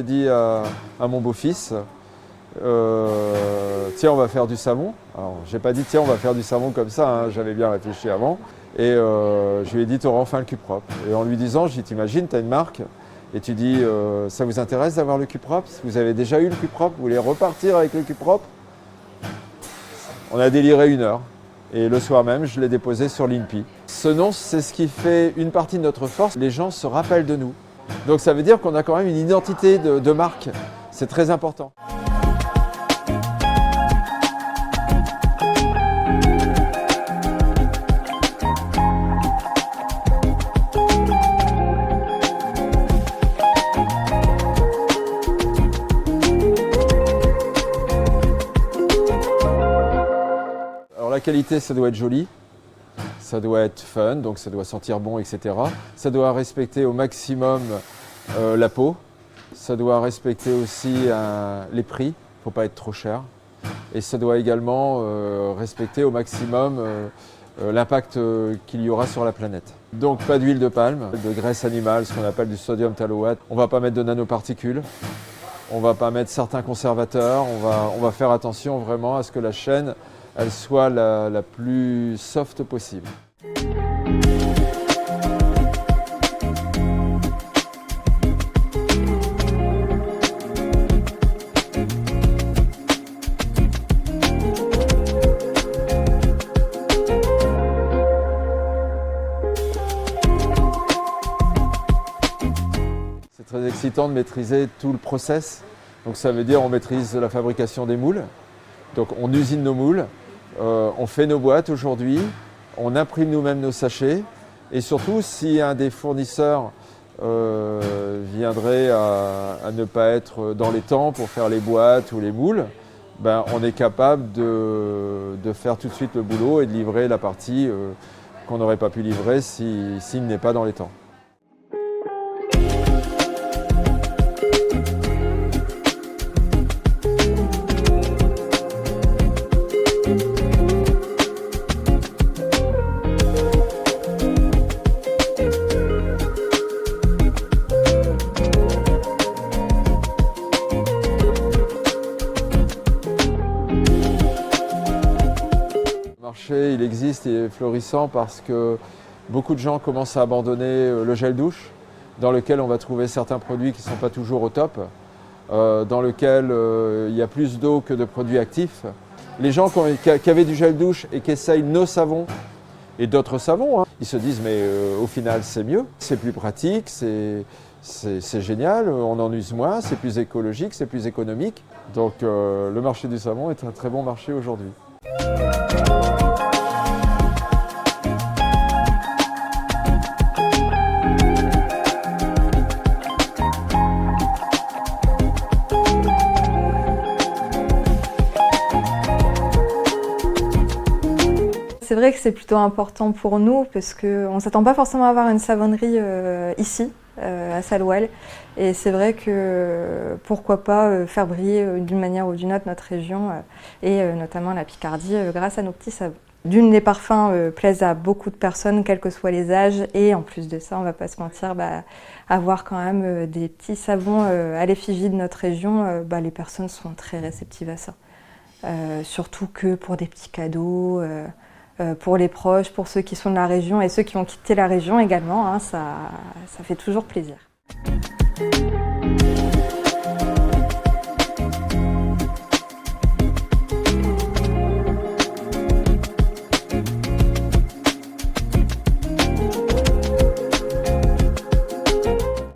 dit à mon beau-fils, tiens, on va faire du savon. Alors, j'ai pas dit tiens, on va faire du savon comme ça, hein, j'avais bien réfléchi avant. Et je lui ai dit, tu auras enfin le cul propre. Et en lui disant, je dis, t'imagines, tu as une marque, et tu dis, ça vous intéresse d'avoir le cul propre? Vous avez déjà eu le cul propre, vous voulez repartir avec le cul propre? On a déliré 1 heure. Et le soir même, je l'ai déposé sur l'INPI. Ce nom, c'est ce qui fait une partie de notre force. Les gens se rappellent de nous. Donc ça veut dire qu'on a quand même une identité de marque. C'est très important. La qualité, ça doit être joli, ça doit être fun, donc ça doit sentir bon, etc. Ça doit respecter au maximum la peau, ça doit respecter aussi les prix, il ne faut pas être trop cher. Et ça doit également respecter au maximum l'impact qu'il y aura sur la planète. Donc pas d'huile de palme, de graisse animale, ce qu'on appelle du sodium tallowate. On ne va pas mettre de nanoparticules, on ne va pas mettre certains conservateurs, on va faire attention vraiment à ce que la chaîne elle soit la plus soft possible. C'est très excitant de maîtriser tout le process. Donc ça veut dire on maîtrise la fabrication des moules. Donc on usine nos moules. On fait nos boîtes aujourd'hui, on imprime nous-mêmes nos sachets et surtout si un des fournisseurs viendrait à ne pas être dans les temps pour faire les boîtes ou les moules, ben, on est capable de faire tout de suite le boulot et de livrer la partie qu'on n'aurait pas pu livrer s'il n'est pas dans les temps. Le marché, il existe et est florissant parce que beaucoup de gens commencent à abandonner le gel douche, dans lequel on va trouver certains produits qui ne sont pas toujours au top, dans lequel il y a plus d'eau que de produits actifs. Les gens qui avaient du gel douche et qui essayent nos savons et d'autres savons, hein, ils se disent mais au final c'est mieux, c'est plus pratique, c'est génial, on en use moins, c'est plus écologique, c'est plus économique. Donc le marché du savon est un très bon marché aujourd'hui. C'est vrai que c'est plutôt important pour nous parce qu'on ne s'attend pas forcément à avoir une savonnerie ici, à Saloual. Et c'est vrai que pourquoi pas faire briller d'une manière ou d'une autre notre région et notamment la Picardie grâce à nos petits savons. Les parfums plaisent à beaucoup de personnes, quels que soient les âges. Et en plus de ça, on ne va pas se mentir, avoir quand même des petits savons à l'effigie de notre région, les personnes sont très réceptives à ça. Surtout que pour des petits cadeaux. Pour les proches, pour ceux qui sont de la région et ceux qui ont quitté la région également, hein, ça fait toujours plaisir.